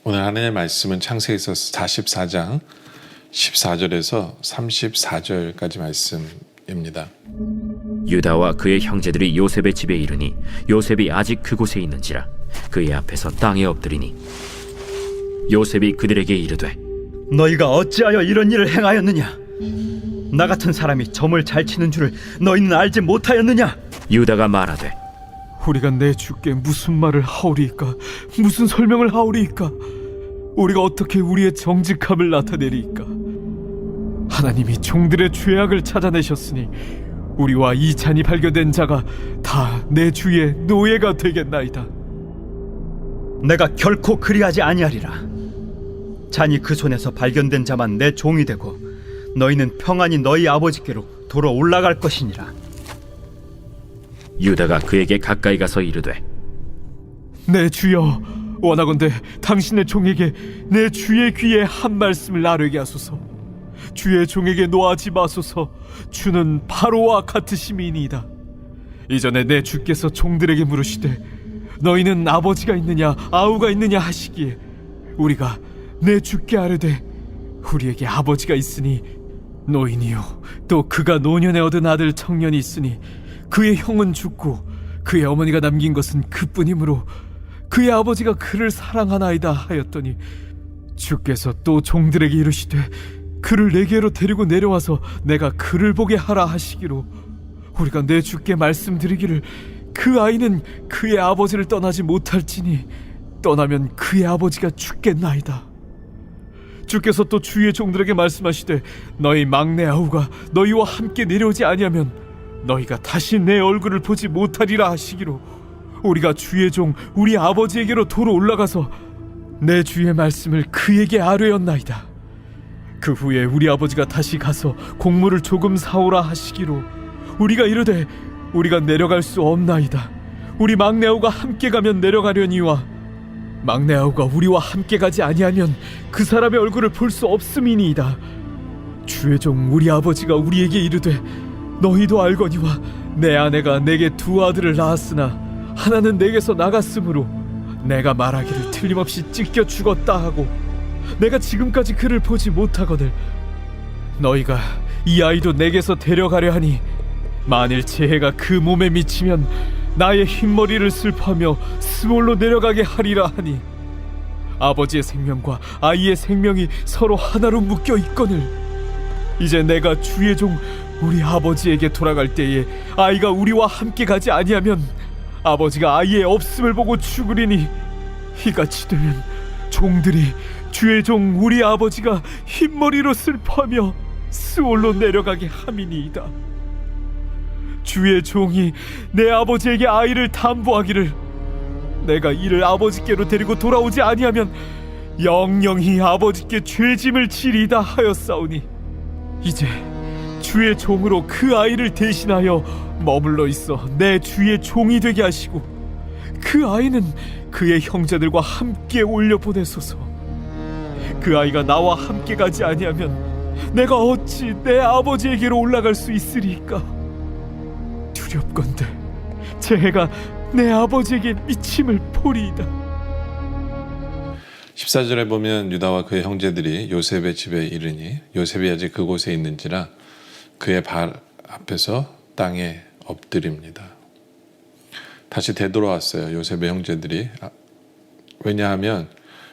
오늘 하나님의 말씀은 창세기서 44장 14절에서 34절까지 말씀입니다. 유다와 그의 형제들이 요셉의 집에 이르니 요셉이 아직 그곳에 있는지라 그의 앞에서 땅에 엎드리니 요셉이 그들에게 이르되 너희가 어찌하여 이런 일을 행하였느냐? 나 같은 사람이 점을 잘 치는 줄을 너희는 알지 못하였느냐? 유다가 말하되 우리가 내 주께 무슨 말을 하오리이까? 무슨 설명을 하오리이까? 우리가 어떻게 우리의 정직함을 나타내리이까? 하나님이 종들의 죄악을 찾아내셨으니 우리와 이 잔이 발견된 자가 다 내 주의 노예가 되겠나이다. 내가 결코 그리하지 아니하리라. 잔이 그 손에서 발견된 자만 내 종이 되고 너희는 평안히 너희 아버지께로 돌아 올라갈 것이니라. 유다가 그에게 가까이 가서 이르되 내 주여, 원하건대 당신의 종에게 내 주의 귀에 한 말씀을 아뢰게 하소서. 주의 종에게 노하지 마소서. 주는 바로와 같으심이니이다. 이전에 내 주께서 종들에게 물으시되 너희는 아버지가 있느냐 아우가 있느냐 하시기에 우리가 내 주께 아뢰되 우리에게 아버지가 있으니 노인이요 또 그가 노년에 얻은 아들 청년이 있으니 그의 형은 죽고 그의 어머니가 남긴 것은 그뿐이므로 그의 아버지가 그를 사랑하나이다 하였더니 주께서 또 종들에게 이르시되 그를 내게로 데리고 내려와서 내가 그를 보게 하라 하시기로 우리가 내 주께 말씀드리기를 그 아이는 그의 아버지를 떠나지 못할지니 떠나면 그의 아버지가 죽겠나이다. 주께서 또 주의 종들에게 말씀하시되 너희 막내 아우가 너희와 함께 내려오지 아니하면 너희가 다시 내 얼굴을 보지 못하리라 하시기로 우리가 주의 종 우리 아버지에게로 도로 올라가서 내 주의 말씀을 그에게 아뢰었나이다. 그 후에 우리 아버지가 다시 가서 곡물을 조금 사오라 하시기로 우리가 이르되 우리가 내려갈 수 없나이다. 우리 막내 아우가 함께 가면 내려가려니와 막내 아우가 우리와 함께 가지 아니하면 그 사람의 얼굴을 볼 수 없음이니이다. 주의 종 우리 아버지가 우리에게 이르되 너희도 알거니와 내 아내가 내게 두 아들을 낳았으나 하나는 내게서 나갔으므로 내가 말하기를 틀림없이 찢겨 죽었다 하고 내가 지금까지 그를 보지 못하거늘 너희가 이 아이도 내게서 데려가려 하니 만일 재해가 그 몸에 미치면 나의 흰머리를 슬퍼하며 스몰로 내려가게 하리라 하니 아버지의 생명과 아이의 생명이 서로 하나로 묶여 있거늘 이제 내가 주의 종 우리 아버지에게 돌아갈 때에 아이가 우리와 함께 가지 아니하면 아버지가 아이의 없음을 보고 죽으리니 이같이 되면 종들이 주의 종 우리 아버지가 흰머리로 슬퍼하며 스올로 내려가게 함이니이다. 주의 종이 내 아버지에게 아이를 담보하기를 내가 이를 아버지께로 데리고 돌아오지 아니하면 영영히 아버지께 죄짐을 지리이다 하였사오니 이제 주의 종으로 그 아이를 대신하여 머물러 있어 내 주의 종이 되게 하시고 그 아이는 그의 형제들과 함께 올려보내소서. 그 아이가 나와 함께 가지 아니하면 내가 어찌 내 아버지에게로 올라갈 수 있으리까? 두렵건대 재해가 내 아버지에게 미침을 보리이다. 14절에 보면 유다와 그의 형제들이 요셉의 집에 이르니 요셉이 아직 그곳에 있는지라 그의 발 앞에서 땅에 엎드립니다. 다시 되돌아왔어요. 요셉의 형제들이. 왜냐하면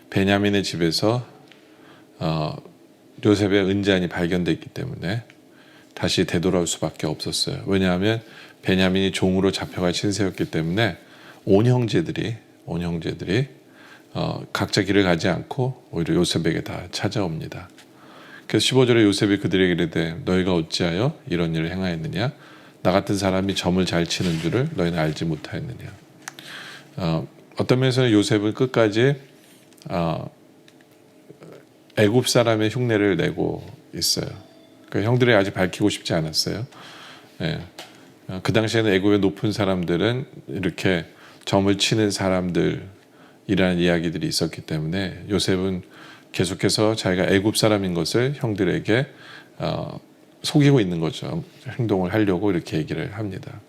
베냐민의 집에서 요셉의 은잔이 발견됐기 때문에 다시 되돌아올 수밖에 없었어요. 왜냐하면 베냐민이 종으로 잡혀갈 신세였기 때문에 온 형제들이 각자 길을 가지 않고 오히려 요셉에게 다 찾아옵니다. 그래서 15절에 요셉이 그들에게 이르되 너희가 어찌하여 이런 일을 행하였느냐? 나 같은 사람이 점을 잘 치는 줄을 너희는 알지 못하였느냐? 어떤 면에서는 요셉은 끝까지 애굽 사람의 흉내를 내고 있어요. 그러니까 형들이 아직 밝히고 싶지 않았어요. 예. 그 당시에는 애굽의 높은 사람들은 이렇게 점을 치는 사람들이라는 이야기들이 있었기 때문에 요셉은 계속해서 자기가 애굽 사람인 것을 형들에게 속이고 있는 거죠. 행동을 하려고 이렇게 얘기를 합니다.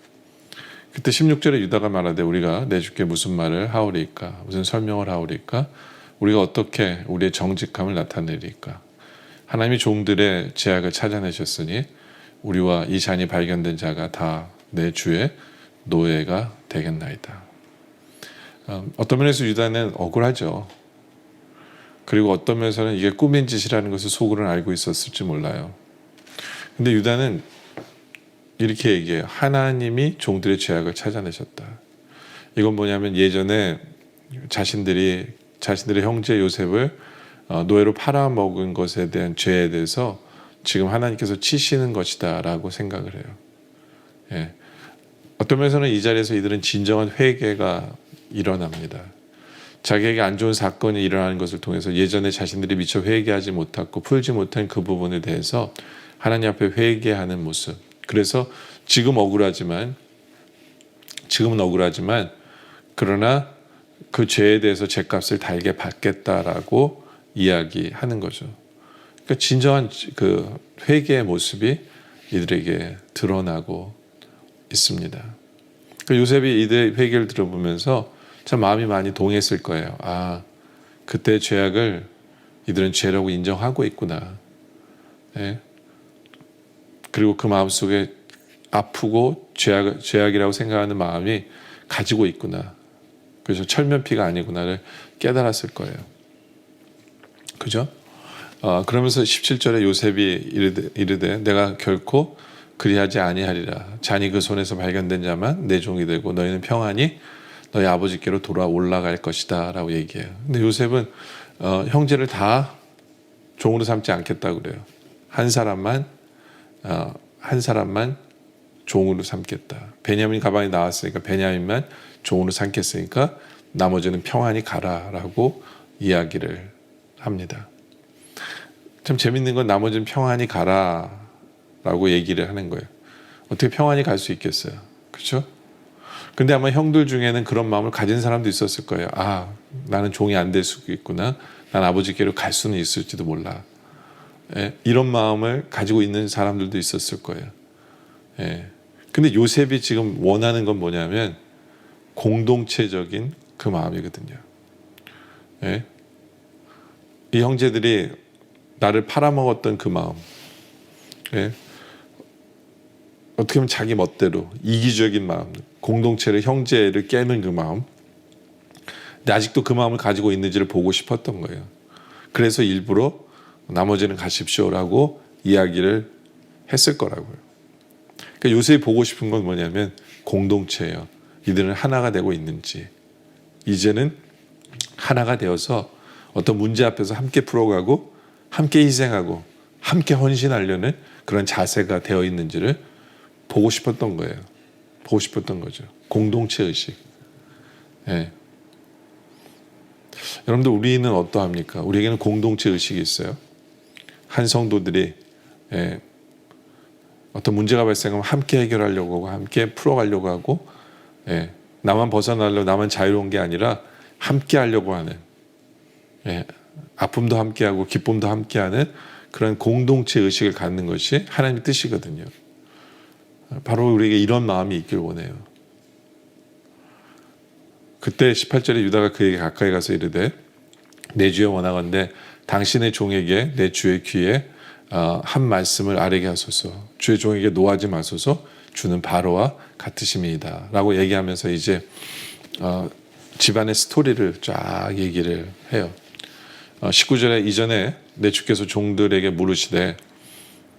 그때 16절에 유다가 말하되 우리가 내 주께 무슨 말을 하오리까? 무슨 설명을 하오리까? 우리가 어떻게 우리의 정직함을 나타내리까? 하나님이 종들의 죄악을 찾아내셨으니 우리와 이 잔이 발견된 자가 다 내 주의 노예가 되겠나이다. 어떤 면에서 유다는 억울하죠. 그리고 어떤 면에서는 이게 꿈인 짓이라는 것을 속으로는 알고 있었을지 몰라요. 근데 유다는 이렇게 얘기해요. 하나님이 종들의 죄악을 찾아내셨다. 이건 뭐냐면 예전에 자신들의 형제 요셉을 노예로 팔아먹은 것에 대한 죄에 대해서 지금 하나님께서 치시는 것이다 라고 생각을 해요. 예. 어떤 면에서는 이 자리에서 이들은 진정한 회개가 일어납니다. 자기에게 안 좋은 사건이 일어나는 것을 통해서 예전에 자신들이 미처 회개하지 못하고 풀지 못한 그 부분에 대해서 하나님 앞에 회개하는 모습. 그래서 지금은 억울하지만 그러나 그 죄에 대해서 죄값을 달게 받겠다라고 이야기하는 거죠. 그러니까 진정한 그 회개의 모습이 이들에게 드러나고 있습니다. 그러니까 요셉이 이들의 회개를 들어보면서 참 마음이 많이 동했을 거예요. 아, 그때 죄악을 이들은 죄라고 인정하고 있구나. 예? 그리고 그 마음속에 아프고 죄악이라고 생각하는 마음이 가지고 있구나. 그래서 철면피가 아니구나를 깨달았을 거예요. 그죠? 그러면서 17절에 요셉이 이르되 내가 결코 그리하지 아니하리라. 잔이 그 손에서 발견된 자만 내 종이 되고 너희는 평안히 너희 아버지께로 돌아 올라갈 것이다 라고 얘기해요. 근데 요셉은 형제를 다 종으로 삼지 않겠다고 그래요. 한 사람만 종으로 삼겠다. 베냐민 가방이 나왔으니까 베냐민만 종으로 삼겠으니까 나머지는 평안히 가라라고 이야기를 합니다. 참 재밌는 건 나머지는 평안히 가라라고 얘기를 하는 거예요. 어떻게 평안히 갈 수 있겠어요? 그렇죠? 근데 아마 형들 중에는 그런 마음을 가진 사람도 있었을 거예요. 아, 나는 종이 안 될 수도 있구나. 난 아버지께로 갈 수는 있을지도 몰라. 예, 이런 마음을 가지고 있는 사람들도 있었을 거예요. 예. 근데 요셉이 지금 원하는 건 뭐냐면 공동체적인 그 마음이거든요. 예. 이 형제들이 나를 팔아먹었던 그 마음. 예. 어떻게 보면 자기 멋대로 이기적인 마음, 공동체를 형제를 깨는 그 마음. 근데 아직도 그 마음을 가지고 있는지를 보고 싶었던 거예요. 그래서 일부러 나머지는 가십시오라고 이야기를 했을 거라고요. 그러니까 요셉이 보고 싶은 건 뭐냐면 공동체예요. 이들은 하나가 되고 있는지. 이제는 하나가 되어서 어떤 문제 앞에서 함께 풀어가고 함께 희생하고 함께 헌신하려는 그런 자세가 되어 있는지를 보고 싶었던 거예요. 보고 싶었던 거죠. 공동체 의식. 예. 여러분들 우리는 어떠합니까? 우리에게는 공동체 의식이 있어요. 한 성도들이 어떤 문제가 발생하면 함께 해결하려고 하고 함께 풀어가려고 하고 나만 벗어나려고 나만 자유로운 게 아니라 함께 하려고 하는 아픔도 함께하고 기쁨도 함께하는 그런 공동체 의식을 갖는 것이 하나님의 뜻이거든요. 바로 우리에게 이런 마음이 있길 원해요. 그때 18절에 유다가 그에게 가까이 가서 이르되 내 주여 원하건대 당신의 종에게 내 주의 귀에 한 말씀을 아뢰게 하소서. 주의 종에게 노하지 마소서. 주는 바로와 같으심이다 라고 얘기하면서 이제 집안의 스토리를 쫙 얘기를 해요. 19절에 이전에 내 주께서 종들에게 물으시되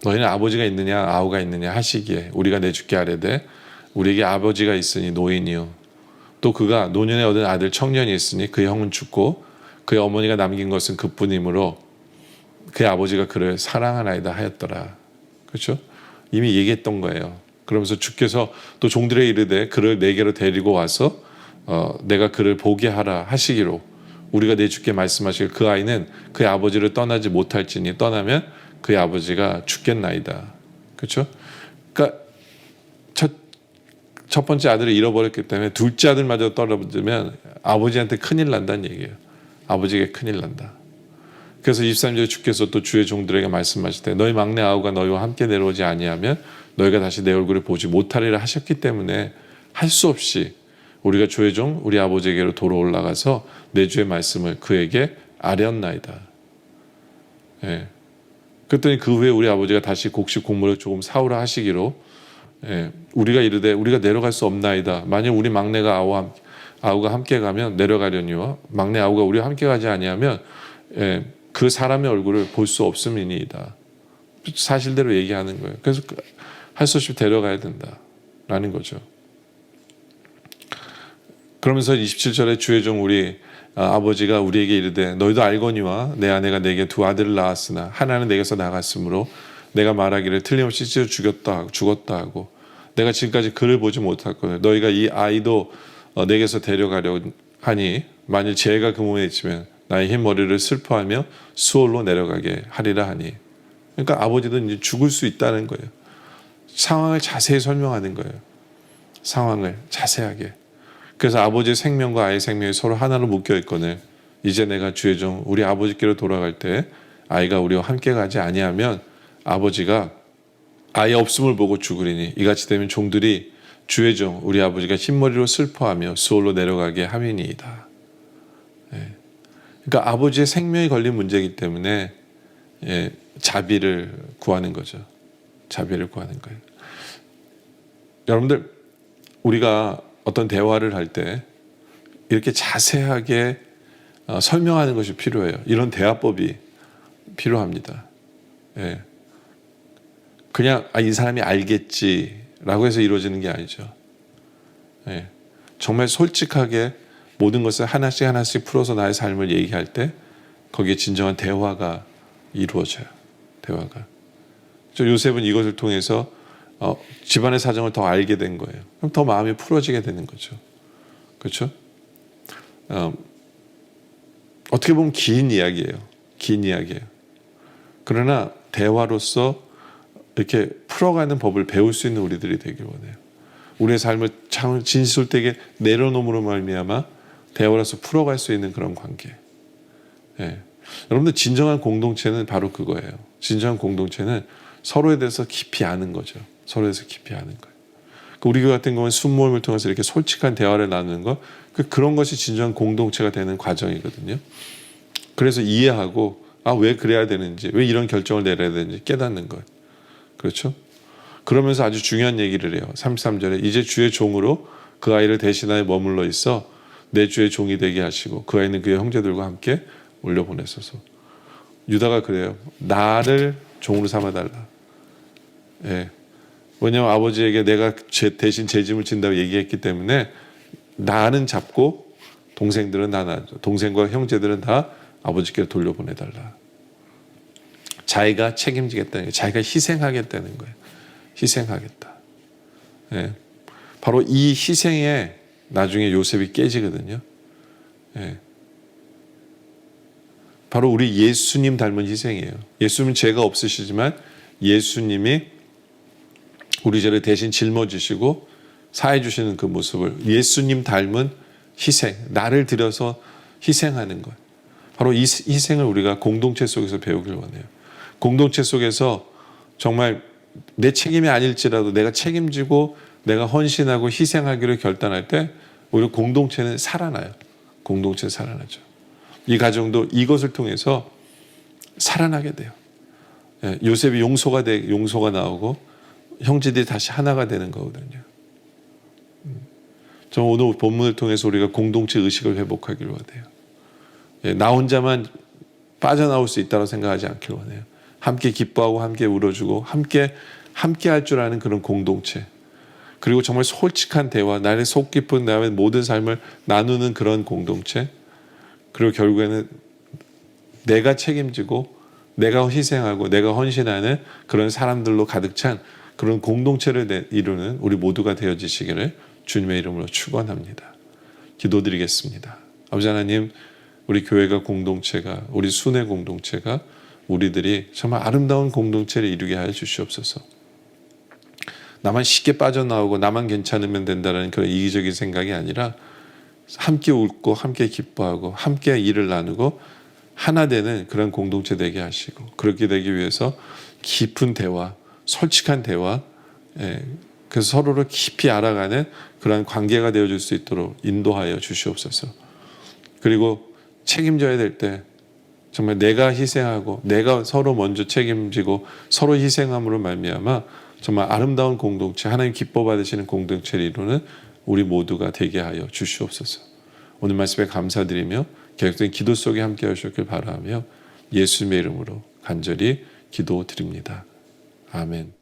너희는 아버지가 있느냐 아우가 있느냐 하시기에 우리가 내 주께 아뢰되 우리에게 아버지가 있으니 노인이요 또 그가 노년에 얻은 아들 청년이 있으니 그의 형은 죽고 그의 어머니가 남긴 것은 그뿐이므로 그의 아버지가 그를 사랑하나이다 하였더라. 그렇죠? 이미 얘기했던 거예요. 그러면서 주께서 또 종들에 이르되 그를 내게로 데리고 와서 내가 그를 보게 하라 하시기로 우리가 내 주께 말씀하시길 그 아이는 그의 아버지를 떠나지 못할지니 떠나면 그의 아버지가 죽겠나이다. 그렇죠? 그러니까 첫 번째 아들을 잃어버렸기 때문에 둘째 아들마저 떨어지면 아버지한테 큰일 난다는 얘기예요. 아버지에게 큰일 난다. 그래서 23절에 주께서 또 주의 종들에게 말씀하시되 너희 막내 아우가 너희와 함께 내려오지 아니하면 너희가 다시 내 얼굴을 보지 못하리라 하셨기 때문에 할 수 없이 우리가 주의 종 우리 아버지에게로 돌아 올라가서 내 주의 말씀을 그에게 아뢰었나이다. 예. 그랬더니 그 후에 우리 아버지가 다시 곡식 곡물을 조금 사오라 하시기로, 예, 우리가 이르되 우리가 내려갈 수 없나이다. 만약 우리 막내가 아우가 함께 가면 내려가려니와 막내 아우가 우리와 함께 가지 아니하면, 예, 그 사람의 얼굴을 볼 수 없음이니이다. 사실대로 얘기하는 거예요. 그래서 할 수 없이 데려가야 된다라는 거죠. 그러면서 27절에 주의 종 우리 아버지가 우리에게 이르되 너희도 알거니와 내 아내가 내게 두 아들을 낳았으나 하나는 내게서 나갔으므로 내가 말하기를 틀림없이 찢어 죽었다 하고 내가 지금까지 그를 보지 못했거든. 너희가 이 아이도 내게서 데려가려 하니 만일 죄가 그 몸에 있으면 나의 흰 머리를 슬퍼하며 수월로 내려가게 하리라 하니. 그러니까 아버지도 이제 죽을 수 있다는 거예요. 상황을 자세히 설명하는 거예요. 상황을 자세하게. 그래서 아버지의 생명과 아이의 생명이 서로 하나로 묶여 있거늘 이제 내가 주의 종 우리 아버지께로 돌아갈 때 아이가 우리와 함께 가지 아니하면 아버지가 아이 없음을 보고 죽으리니 이같이 되면 종들이 주의 종 우리 아버지가 흰머리로 슬퍼하며 수월로 내려가게 함이니이다. 예. 그러니까 아버지의 생명이 걸린 문제이기 때문에, 예, 자비를 구하는 거죠. 자비를 구하는 거예요. 여러분들, 우리가 어떤 대화를 할 때 이렇게 자세하게 설명하는 것이 필요해요. 이런 대화법이 필요합니다. 예. 그냥 이 사람이 알겠지라고 해서 이루어지는 게 아니죠. 예. 정말 솔직하게 모든 것을 하나씩 하나씩 풀어서 나의 삶을 얘기할 때 거기에 진정한 대화가 이루어져요. 대화가. 요셉은 이것을 통해서 집안의 사정을 더 알게 된 거예요. 그럼 더 마음이 풀어지게 되는 거죠. 그렇죠? 어떻게 보면 긴 이야기예요. 긴 이야기예요. 그러나 대화로서 이렇게 풀어가는 법을 배울 수 있는 우리들이 되길 원해요. 우리의 삶을 참 진실되게 내려놓음으로 말미암아 대화로서 풀어갈 수 있는 그런 관계. 예. 여러분들 진정한 공동체는 바로 그거예요. 진정한 공동체는 서로에 대해서 깊이 아는 거죠. 서로에 대해서 깊이 아는 거예요. 우리 교회 같은 경우는 순모임을 통해서 이렇게 솔직한 대화를 나누는 거, 그런 것이 진정한 공동체가 되는 과정이거든요. 그래서 이해하고 왜 그래야 되는지, 왜 이런 결정을 내려야 되는지 깨닫는 것. 그렇죠? 그러면서 아주 중요한 얘기를 해요. 33절에 이제 주의 종으로 그 아이를 대신하여 머물러 있어 내 주의 종이 되게 하시고 그 아이는 그의 형제들과 함께 올려보내소서. 유다가 그래요. 나를 종으로 삼아달라. 예. 왜냐하면 아버지에게 내가 대신 죄짐을 진다고 얘기했기 때문에 나는 잡고 동생들은 동생과 형제들은 다 아버지께 돌려보내달라. 자기가 책임지겠다는 거예요. 자기가 희생하겠다는 거예요. 희생하겠다. 예. 바로 이 희생에 나중에 요셉이 깨지거든요. 예. 바로 우리 예수님 닮은 희생이에요. 예수님은 죄가 없으시지만 예수님이 우리 죄를 대신 짊어지시고 사해 주시는 그 모습을 예수님 닮은 희생, 나를 들여서 희생하는 것. 바로 이 희생을 우리가 공동체 속에서 배우길 원해요. 공동체 속에서 정말 내 책임이 아닐지라도 내가 책임지고 내가 헌신하고 희생하기로 결단할 때 오히려 공동체는 살아나요. 공동체는 살아나죠. 이 가정도 이것을 통해서 살아나게 돼요. 요셉이 용소가 나오고 형제들이 다시 하나가 되는 거거든요. 저 오늘 본문을 통해서 우리가 공동체 의식을 회복하기를 원해요. 나 혼자만 빠져나올 수 있다고 생각하지 않길 원해요. 함께 기뻐하고 함께 울어주고 함께 할 줄 아는 그런 공동체. 그리고 정말 솔직한 대화, 나의 속 깊은 나의 모든 삶을 나누는 그런 공동체. 그리고 결국에는 내가 책임지고 내가 희생하고 내가 헌신하는 그런 사람들로 가득 찬 그런 공동체를 이루는 우리 모두가 되어지시기를 주님의 이름으로 축원합니다. 기도드리겠습니다. 아버지 하나님, 우리 교회가 공동체가, 우리 순회 공동체가 우리들이 정말 아름다운 공동체를 이루게 하여 주시옵소서. 나만 쉽게 빠져나오고 나만 괜찮으면 된다는 그런 이기적인 생각이 아니라 함께 웃고 함께 기뻐하고 함께 일을 나누고 하나 되는 그런 공동체 되게 하시고, 그렇게 되기 위해서 깊은 대화, 솔직한 대화, 그래서 서로를 깊이 알아가는 그런 관계가 되어줄 수 있도록 인도하여 주시옵소서. 그리고 책임져야 될 때 정말 내가 희생하고 내가 서로 먼저 책임지고 서로 희생함으로 말미암아 정말 아름다운 공동체, 하나님 기뻐 받으시는 공동체를 이루는 우리 모두가 되게 하여 주시옵소서. 오늘 말씀에 감사드리며 계속된 기도 속에 함께 하셨길 바라며 예수님의 이름으로 간절히 기도드립니다. 아멘.